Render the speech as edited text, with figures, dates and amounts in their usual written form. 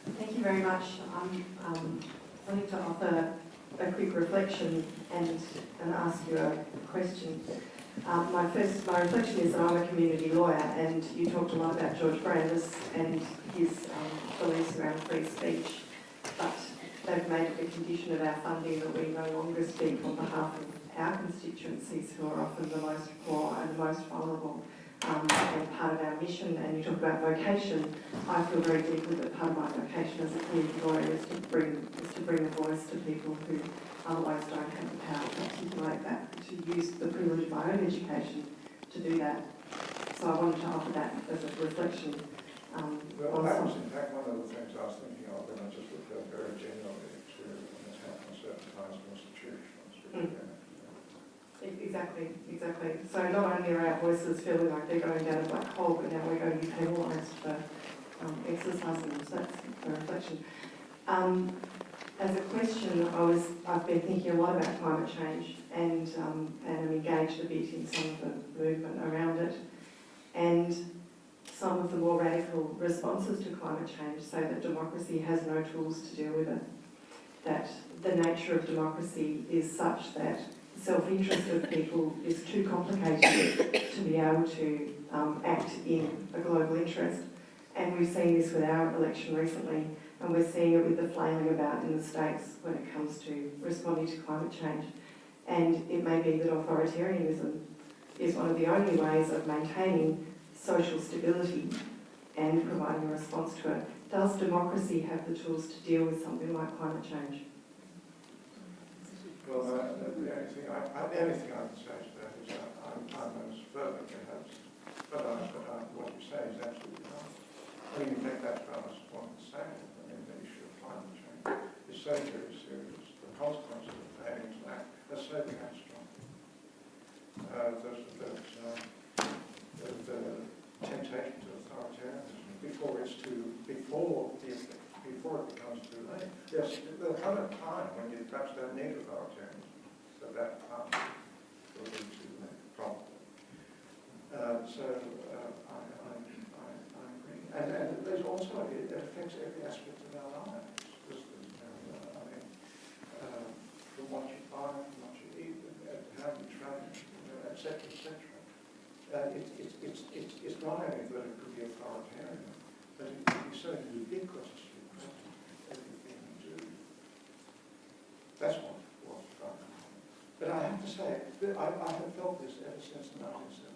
Thank you very much. I'm wanting to offer a quick reflection and ask you a question. My reflection is that I'm a community lawyer, and you talked a lot about George Brandis and his beliefs around free speech, but they've made it a condition of our funding that we no longer speak on behalf of our constituencies, who are often the most poor and the most vulnerable, and part of our mission. And you talk about vocation. I feel very deeply that part of my vocation as a community lawyer is to bring a voice to people who otherwise don't have the power to articulate that, to use the privilege of my own education to do that. So I wanted to offer that as a reflection. Well, that was in fact one of the things I was thinking of, and I just referred very generally to what's happened in certain kinds of institutions. Exactly. So not only are our voices feeling like they're going down a black hole, but now we're going to be penalised for exercising them. So that's a reflection. As a question, I've been thinking a lot about climate change and I'm engaged a bit in some of the movement around it. And some of the more radical responses to climate change say that democracy has no tools to deal with it, that the nature of democracy is such that self-interest of people is too complicated to be able to act in a global interest. And we've seen this with our election recently, and we're seeing it with the flailing about in the States when it comes to responding to climate change. And it may be that authoritarianism is one of the only ways of maintaining social stability and providing a response to it. Does democracy have the tools to deal with something like climate change? Well, the only thing I can say to that is I'm as fervent perhaps, but what you say is absolutely right. I mean, in fact, that's what I was wanting to say. I mean, the issue of climate change is so very serious. The consequences of adding to that are so catastrophic. The temptation to authoritarianism before it becomes too late. Yes, there'll come a time when you perhaps don't need authoritarianism, so that time will be too late, probably. I agree. And there's also, it affects every aspect of our lives. From what you buy, from what you eat, how you travel, etc., etc. It's not only that it could be authoritarian, but it could be so ubiquitous. Everything we do. That's what's fun. But I have to say, I have felt this ever since the 1970s.